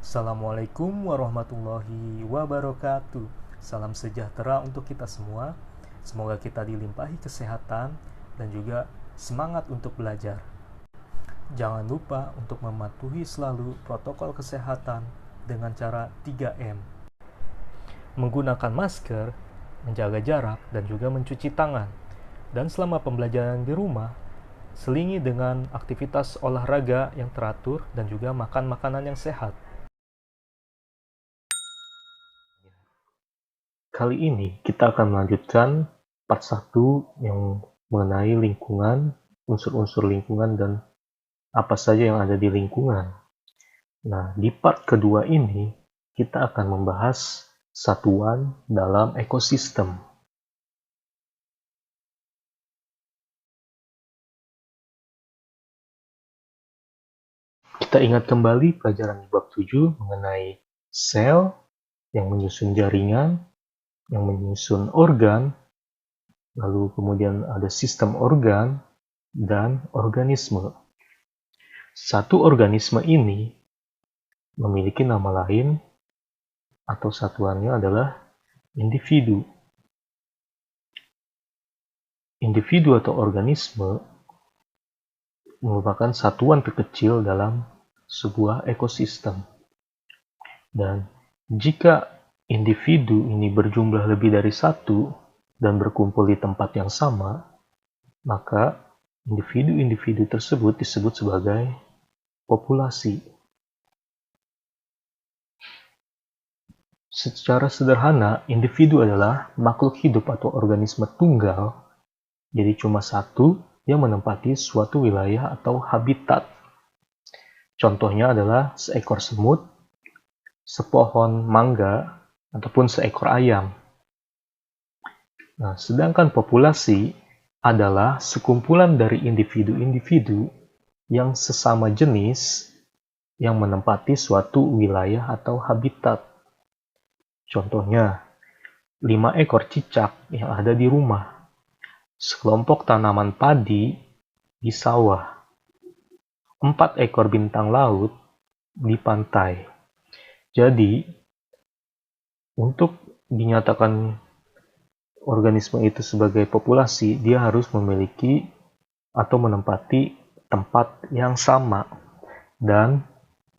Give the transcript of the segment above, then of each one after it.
Assalamualaikum warahmatullahi wabarakatuh. Salam sejahtera untuk kita semua. Semoga kita dilimpahi kesehatan dan juga semangat untuk belajar. Jangan lupa untuk mematuhi selalu protokol kesehatan dengan cara 3M. Menggunakan masker, menjaga jarak, dan juga mencuci tangan. Dan selama pembelajaran di rumah, selingi dengan aktivitas olahraga yang teratur dan juga makan makanan yang sehat. Kali ini kita akan melanjutkan part 1 yang mengenai lingkungan, unsur-unsur lingkungan dan apa saja yang ada di lingkungan. Nah, di part kedua ini kita akan membahas satuan dalam ekosistem. Kita ingat kembali pelajaran bab 7 mengenai sel yang menyusun jaringan, yang menyusun organ, lalu kemudian ada sistem organ, dan organisme. Satu organisme ini memiliki nama lain atau satuannya adalah individu. Individu atau organisme merupakan satuan terkecil dalam sebuah ekosistem. Dan jika individu ini berjumlah lebih dari satu dan berkumpul di tempat yang sama, maka individu-individu tersebut disebut sebagai populasi. Secara sederhana, individu adalah makhluk hidup atau organisme tunggal, jadi cuma satu yang menempati suatu wilayah atau habitat. Contohnya adalah seekor semut, sepohon mangga, ataupun seekor ayam. Nah, sedangkan populasi adalah sekumpulan dari individu-individu yang sesama jenis yang menempati suatu wilayah atau habitat. Contohnya, 5 ekor cicak yang ada di rumah, sekelompok tanaman padi di sawah, 4 ekor bintang laut di pantai. Jadi, untuk dinyatakan organisme itu sebagai populasi, dia harus memiliki atau menempati tempat yang sama dan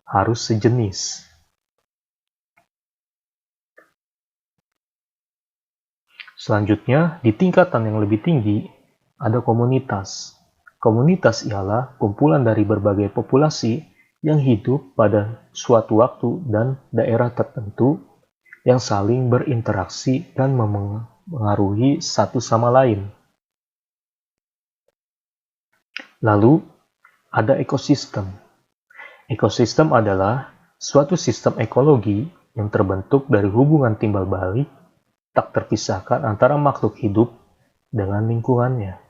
harus sejenis. Selanjutnya, di tingkatan yang lebih tinggi, ada komunitas. Komunitas ialah kumpulan dari berbagai populasi yang hidup pada suatu waktu dan daerah tertentu yang saling berinteraksi dan mempengaruhi satu sama lain. Lalu, ada ekosistem. Ekosistem adalah suatu sistem ekologi yang terbentuk dari hubungan timbal balik tak terpisahkan antara makhluk hidup dengan lingkungannya.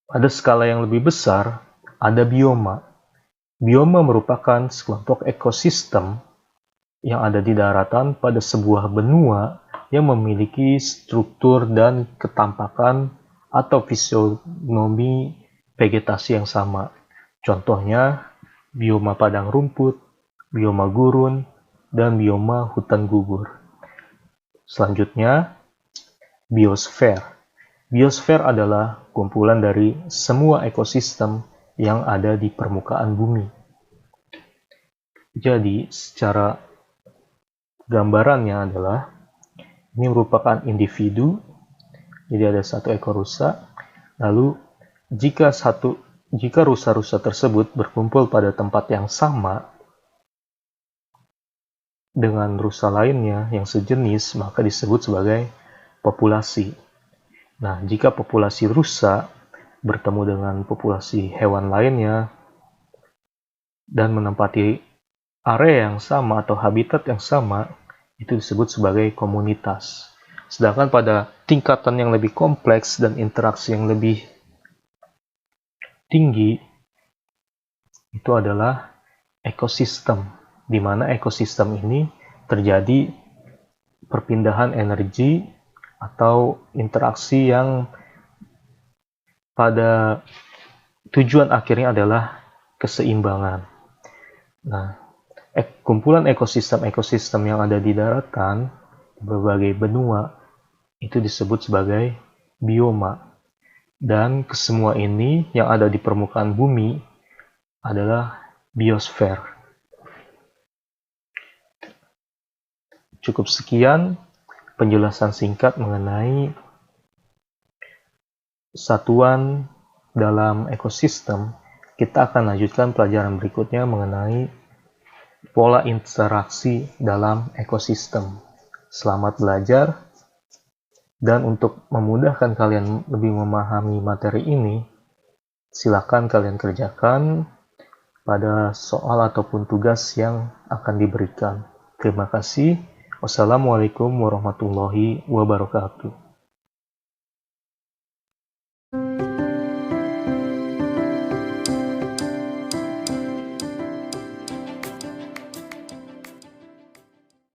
Pada skala yang lebih besar, ada bioma. Bioma merupakan sekelompok ekosistem yang ada di daratan pada sebuah benua yang memiliki struktur dan ketampakan atau fisionomi vegetasi yang sama. Contohnya, bioma padang rumput, bioma gurun, dan bioma hutan gugur. Selanjutnya, biosfer. Biosfer adalah kumpulan dari semua ekosistem yang ada di permukaan bumi. Jadi, secara gambarannya adalah ini merupakan individu, jadi ada 1 ekor rusa. Lalu, jika rusa-rusa tersebut berkumpul pada tempat yang sama dengan rusa lainnya yang sejenis, maka disebut sebagai populasi. Nah, jika populasi rusa bertemu dengan populasi hewan lainnya dan menempati area yang sama atau habitat yang sama, itu disebut sebagai komunitas. Sedangkan pada tingkatan yang lebih kompleks dan interaksi yang lebih tinggi, itu adalah ekosistem, di mana ekosistem ini terjadi perpindahan energi atau interaksi yang pada tujuan akhirnya adalah keseimbangan. Nah, kumpulan ekosistem-ekosistem yang ada di daratan, di berbagai benua, itu disebut sebagai bioma. Dan kesemua ini yang ada di permukaan bumi adalah biosfer. Cukup sekian penjelasan singkat mengenai satuan dalam ekosistem. Kita akan lanjutkan pelajaran berikutnya mengenai pola interaksi dalam ekosistem. Selamat belajar, dan untuk memudahkan kalian lebih memahami materi ini, silakan kalian kerjakan pada soal ataupun tugas yang akan diberikan. Terima kasih. Wassalamualaikum warahmatullahi wabarakatuh.